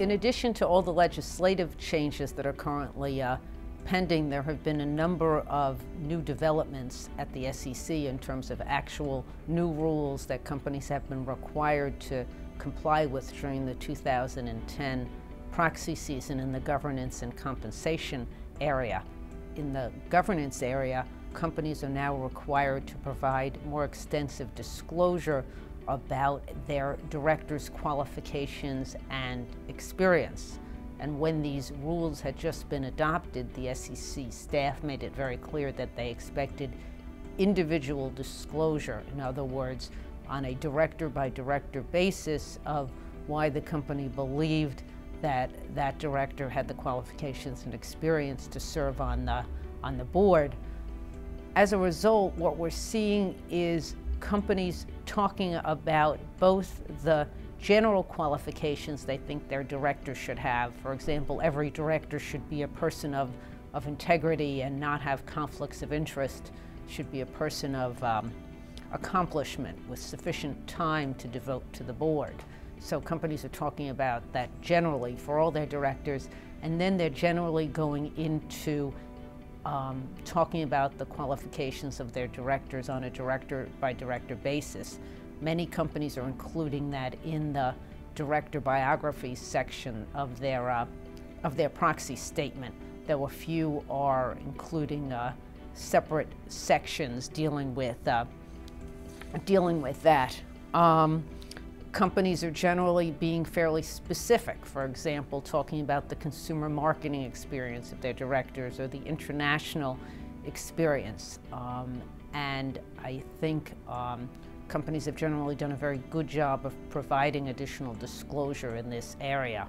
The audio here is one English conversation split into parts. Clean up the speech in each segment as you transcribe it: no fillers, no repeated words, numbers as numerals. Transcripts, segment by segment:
In addition to all the legislative changes that are currently pending, there have been a number of new developments at the SEC in terms of actual new rules that companies have been required to comply with during the 2010 proxy season in the governance and compensation area. In the governance area, companies are now required to provide more extensive disclosure about their directors' qualifications and experience. And when these rules had just been adopted, the SEC staff made it very clear that they expected individual disclosure, in other words, on a director-by-director basis of why the company believed that that director had the qualifications and experience to serve on the board. As a result, what we're seeing is companies talking about both the general qualifications they think their directors should have. For example, every director should be a person of integrity and not have conflicts of interest, should be a person of accomplishment with sufficient time to devote to the board. So companies are talking about that generally for all their directors, and then they're generally going into talking about the qualifications of their directors on a director-by-director basis. Many companies are including that in the director biography section of their proxy statement, though a few are including separate sections dealing with that. Companies are generally being fairly specific, for example, talking about the consumer marketing experience of their directors or the international experience. And I think companies have generally done a very good job of providing additional disclosure in this area.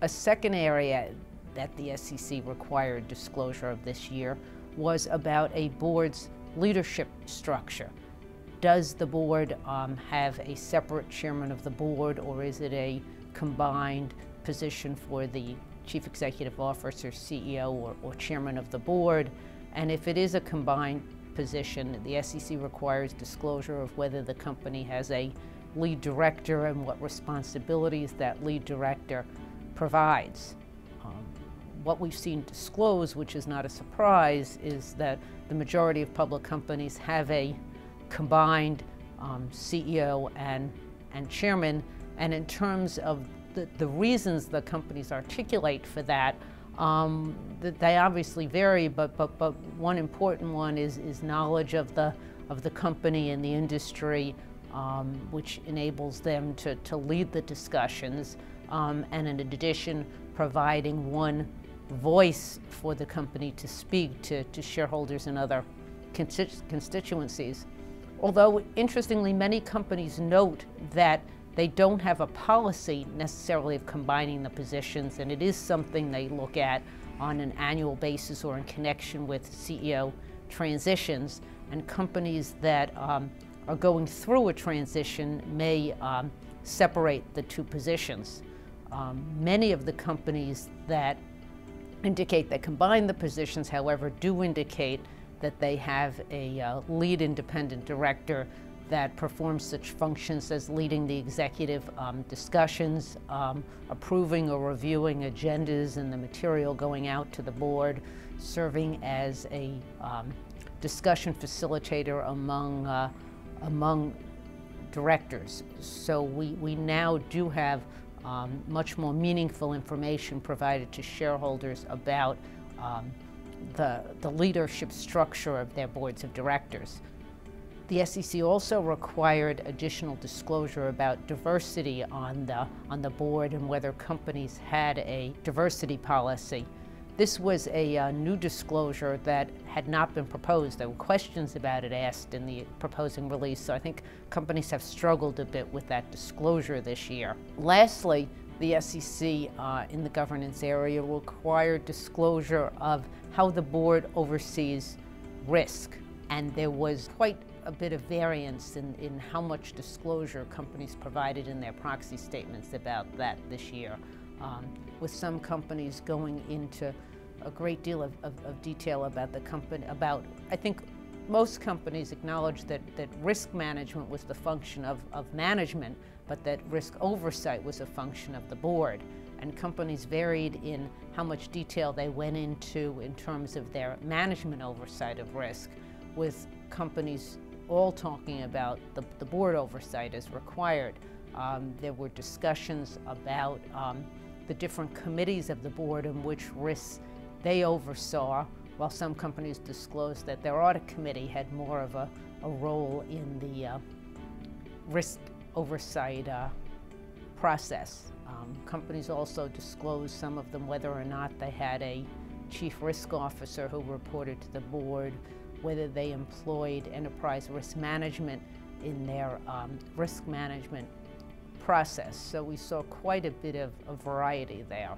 A second area that the SEC required disclosure of this year was about a board's leadership structure. Does the board have a separate chairman of the board, or is it a combined position for the chief executive officer, CEO, or chairman of the board? And if it is a combined position, the SEC requires disclosure of whether the company has a lead director and what responsibilities that lead director provides. What we've seen disclosed, which is not a surprise, is that the majority of public companies have a combined CEO and chairman, and in terms of the reasons the companies articulate for that, they obviously vary, but one important one is knowledge of the company and the industry, which enables them to lead the discussions, and in addition, providing one voice for the company to speak to shareholders and other constituencies. Although, interestingly, many companies note that they don't have a policy necessarily of combining the positions, and it is something they look at on an annual basis or in connection with CEO transitions. And companies that are going through a transition may separate the two positions. Many of the companies that indicate they combine the positions, however, do indicate that they have a lead independent director that performs such functions as leading the executive discussions, approving or reviewing agendas and the material going out to the board, serving as a discussion facilitator among directors. So we now do have much more meaningful information provided to shareholders about the leadership structure of their boards of directors. The SEC also required additional disclosure about diversity on the board and whether companies had a diversity policy. This was a new disclosure that had not been proposed. There were questions about it asked in the proposing release, so I think companies have struggled a bit with that disclosure this year. Lastly, the SEC in the governance area required disclosure of how the board oversees risk, and there was quite a bit of variance in how much disclosure companies provided in their proxy statements about that this year, with some companies going into a great deal of detail about the company. I think most companies acknowledge that risk management was the function of management, but that risk oversight was a function of the board. and companies varied in how much detail they went into in terms of their management oversight of risk, with companies all talking about the board oversight as required. There were discussions about the different committees of the board and which risks they oversaw, while some companies disclosed that their audit committee had more of a role in the risk oversight process. Companies also disclosed, some of them, whether or not they had a chief risk officer who reported to the board, whether they employed enterprise risk management in their risk management process. So we saw quite a bit of a variety there.